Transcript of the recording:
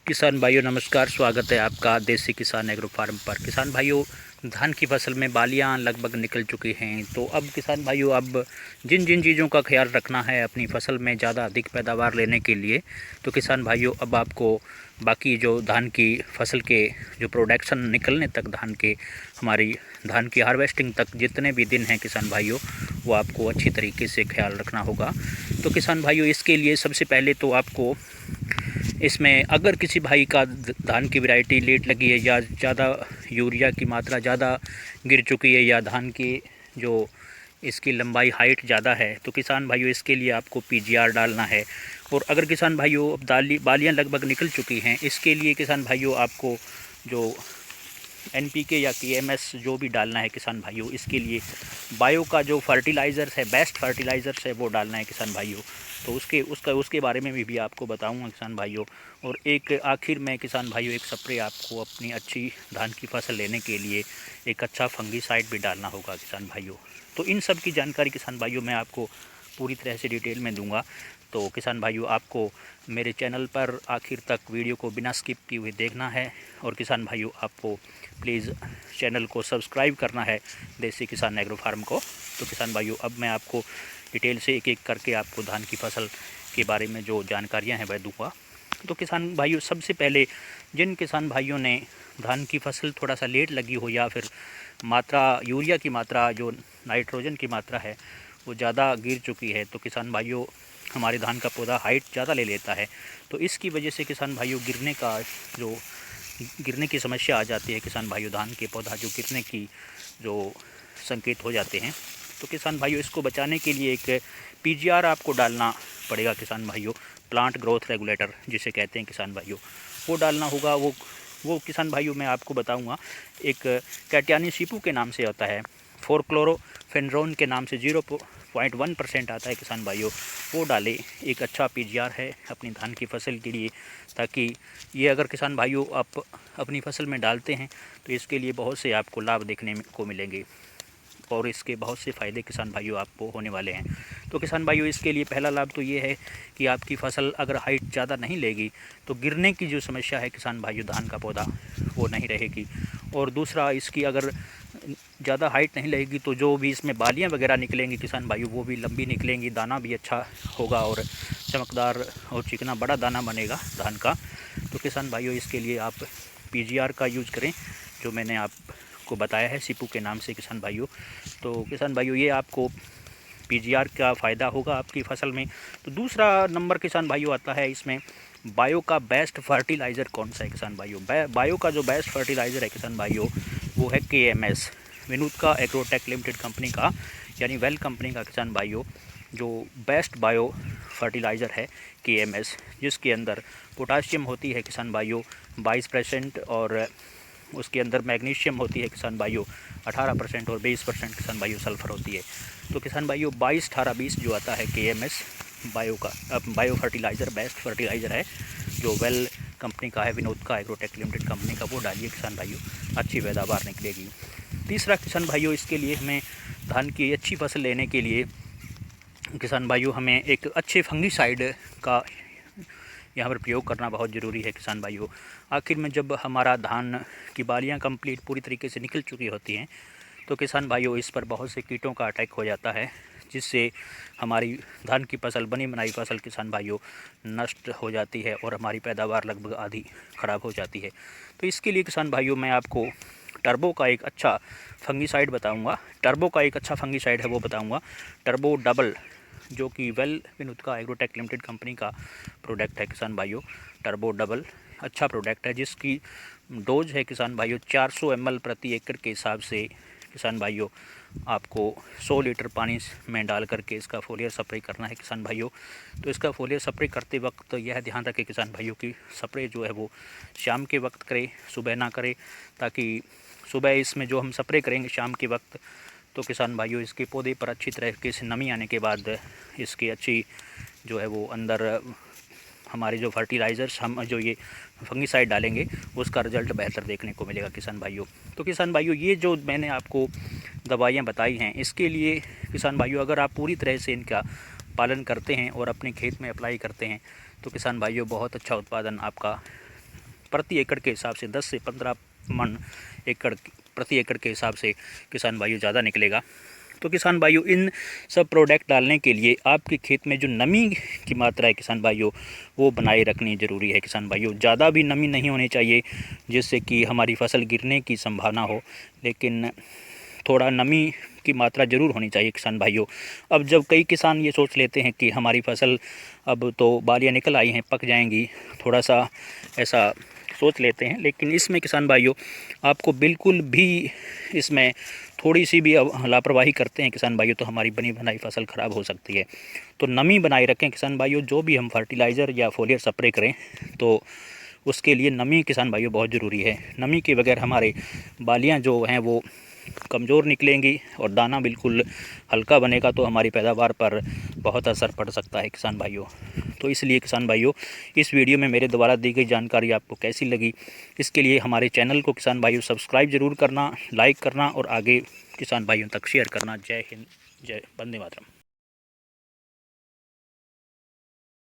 किसान भाइयों नमस्कार, स्वागत है आपका देसी किसान एग्रो फार्म पर। किसान भाइयों, धान की फसल में बालियां लगभग निकल चुकी हैं। तो अब किसान भाइयों, अब जिन जिन चीज़ों का ख्याल रखना है अपनी फसल में ज़्यादा अधिक पैदावार लेने के लिए, तो किसान भाइयों अब आपको बाकी जो धान की फसल के जो प्रोडक्शन निकलने तक हमारी धान की हार्वेस्टिंग तक जितने भी दिन हैं किसान भाइयों, वो आपको अच्छी तरीके से ख्याल रखना होगा। तो किसान भाइयों, इसके लिए सबसे पहले तो आपको इसमें अगर किसी भाई का धान की वैरायटी लेट लगी है या ज़्यादा यूरिया की मात्रा ज़्यादा गिर चुकी है या धान की जो इसकी लंबाई हाइट ज़्यादा है, तो किसान भाइयों इसके लिए आपको पीजीआर डालना है। और अगर किसान भाइयों अब बालियाँ लगभग निकल चुकी हैं, इसके लिए किसान भाइयों आपको जो एनपीके या केएमएस जो भी डालना है किसान भाइयों, इसके लिए बायो का जो फर्टिलाइज़र्स है, बेस्ट फर्टिलाइज़र्स है, वो डालना है किसान भाइयों। तो उसके बारे में भी आपको बताऊंगा किसान भाइयों। और एक आखिर में किसान भाइयों, एक स्प्रे आपको अपनी अच्छी धान की फसल लेने के लिए एक अच्छा फंगीसाइड भी डालना होगा किसान भाइयों। तो इन सब की जानकारी किसान भाइयों मैं आपको पूरी तरह से डिटेल में दूंगा। तो किसान भाइयों, आपको मेरे चैनल पर आखिर तक वीडियो को बिना स्किप किए हुए देखना है। और किसान भाइयों, आपको प्लीज़ चैनल को सब्सक्राइब करना है, देसी किसान एग्रो फार्म को। तो किसान भाइयों, अब मैं आपको डिटेल से एक एक करके आपको धान की फसल के बारे में जो जानकारियां हैं वह दूंगा। तो किसान भाइयों, सबसे पहले जिन किसान भाइयों ने धान की फसल थोड़ा सा लेट लगी हो या फिर यूरिया की मात्रा, जो नाइट्रोजन की मात्रा है, वो ज़्यादा गिर चुकी है, तो किसान भाइयों हमारे धान का पौधा हाइट ज़्यादा ले लेता है। तो इसकी वजह से किसान भाइयों गिरने की समस्या आ जाती है किसान भाइयों। धान के पौधा जो गिरने की जो संकेत हो जाते हैं, तो किसान भाइयों इसको बचाने के लिए एक पीजीआर आपको डालना पड़ेगा किसान भाइयों। प्लांट ग्रोथ रेगुलेटर जिसे कहते हैं किसान भाइयों, वो डालना होगा। वो किसान भाइयों मैं आपको बताऊंगा, एक कैटियानी सीपू के नाम से आता है, 4-क्लोरोफेनरोन के नाम से 0.1% आता है किसान भाइयों। वो डालें, एक अच्छा पीजीआर है अपनी धान की फसल के लिए। ताकि ये अगर किसान भाइयों आप अपनी फसल में डालते हैं, तो इसके लिए बहुत से आपको लाभ देखने को मिलेंगे और इसके बहुत से फ़ायदे किसान भाइयों आपको होने वाले हैं। तो किसान भाइयों, इसके लिए पहला लाभ तो ये है कि आपकी फसल अगर हाइट ज़्यादा नहीं लेगी, तो गिरने की जो समस्या है किसान भाइयों, धान का पौधा वो नहीं रहेगी। और दूसरा, इसकी अगर ज़्यादा हाइट नहीं लगेगी तो जो भी इसमें बालियाँ वगैरह निकलेंगी किसान भाइयों, वो भी लंबी निकलेंगी, दाना भी अच्छा होगा और चमकदार और चिकना बड़ा दाना बनेगा धान का। तो किसान भाइयों, इसके लिए आप पीजीआर का यूज़ करें, जो मैंने आपको बताया है सीपू के नाम से किसान भाइयों। तो किसान भाइयों, ये आपको पीजीआर का फ़ायदा होगा आपकी फसल में। तो दूसरा नंबर किसान भाइयों आता है इसमें, बायो का बेस्ट फर्टिलाइज़र कौन सा है किसान भाइयों। बायो का जो बेस्ट फर्टिलाइज़र है किसान भाइयों, वो है केएमएस, विनुतका एग्रोटेक लिमिटेड कंपनी का, यानी वेल कंपनी का किसान भाइयों, जो बेस्ट बायो फर्टिलाइज़र है केएमएस, जिसके अंदर पोटाशियम होती है किसान भाइयों 22% और उसके अंदर मैग्नीशियम होती है किसान भाइयों 18% और 20% किसान भाइयों सल्फ़र होती है। तो किसान भाइयों 22-18-20 जो आता है केएमएस बायो का बायो फर्टिलाइज़र, बेस्ट फर्टिलाइज़र है, जो वेल कंपनी का है, विनोद का एग्रोटेक लिमिटेड कंपनी का, वो डालिए किसान भाइयों, अच्छी पैदावार निकलेगी। तीसरा किसान भाइयों, इसके लिए हमें धान की अच्छी फसल लेने के लिए किसान भाइयों हमें एक अच्छे फंगीसाइड का यहाँ पर प्रयोग करना बहुत ज़रूरी है किसान भाइयों। आखिर में जब हमारा धान की बालियाँ कंप्लीट पूरी तरीके से निकल चुकी होती हैं, तो किसान भाइयों इस पर बहुत से कीटों का अटैक हो जाता है, जिससे हमारी धान की फसल, बनी बनाई फसल किसान भाइयों नष्ट हो जाती है और हमारी पैदावार लगभग आधी ख़राब हो जाती है। तो इसके लिए किसान भाइयों मैं आपको टर्बो का एक अच्छा फंगीसाइड बताऊंगा। टर्बो का एक अच्छा फंगीसाइड है वो बताऊंगा, टर्बो डबल, जो कि वेल विनुतका एग्रोटेक लिमिटेड कंपनी का प्रोडक्ट है किसान भाइयों। टर्बो डबल अच्छा प्रोडक्ट है, जिसकी डोज है किसान भाइयों 400 ml प्रति एकड़ के हिसाब से किसान भाइयों आपको 100 लीटर पानी में डाल करके इसका फोलियर स्प्रे करना है किसान भाइयों। तो इसका फोलियर स्प्रे करते वक्त यह ध्यान रखें किसान भाइयों की स्प्रे जो है वो शाम के वक्त करें, सुबह ना करें, ताकि सुबह इसमें जो हम स्प्रे करेंगे शाम के वक्त, तो किसान भाइयों इसके पौधे पर अच्छी तरीके से नमी आने के बाद इसकी अच्छी जो है वो अंदर हमारे जो फर्टिलाइज़र्स, हम जो ये फंगीसाइड डालेंगे, उसका रिज़ल्ट बेहतर देखने को मिलेगा किसान भाइयों। तो किसान भाइयों, ये जो मैंने आपको दवाइयाँ बताई हैं, इसके लिए किसान भाइयों अगर आप पूरी तरह से इनका पालन करते हैं और अपने खेत में अप्लाई करते हैं, तो किसान भाइयों बहुत अच्छा उत्पादन आपका प्रति एकड़ के हिसाब से 10 से 15 मन प्रति एकड़ के हिसाब से किसान भाइयों ज़्यादा निकलेगा। तो किसान भाइयों, इन सब प्रोडक्ट डालने के लिए आपके खेत में जो नमी की मात्रा है किसान भाइयों, वो बनाए रखनी ज़रूरी है किसान भाइयों। ज़्यादा भी नमी नहीं होनी चाहिए जिससे कि हमारी फसल गिरने की संभावना हो, लेकिन थोड़ा नमी की मात्रा ज़रूर होनी चाहिए किसान भाइयों। अब जब कई किसान ये सोच लेते हैं कि हमारी फसल अब तो बालियाँ निकल आई हैं, पक जाएंगी, थोड़ा सा ऐसा सोच लेते हैं, लेकिन इसमें किसान भाइयों आपको बिल्कुल भी इसमें थोड़ी सी भी लापरवाही करते हैं किसान भाइयों तो हमारी बनी बनाई फसल ख़राब हो सकती है। तो नमी बनाए रखें किसान भाइयों। जो भी हम फर्टिलाइज़र या फोलियर स्प्रे करें तो उसके लिए नमी किसान भाइयों बहुत ज़रूरी है। नमी के बगैर हमारे बालियाँ जो हैं वो कमज़ोर निकलेंगी और दाना बिल्कुल हल्का बनेगा, तो हमारी पैदावार पर बहुत असर पड़ सकता है किसान भाइयों। तो इसलिए किसान भाइयों, इस वीडियो में मेरे द्वारा दी गई जानकारी आपको कैसी लगी, इसके लिए हमारे चैनल को किसान भाइयों सब्सक्राइब ज़रूर करना, लाइक करना और आगे किसान भाइयों तक शेयर करना। जय हिंद, जय वंदे मातरम।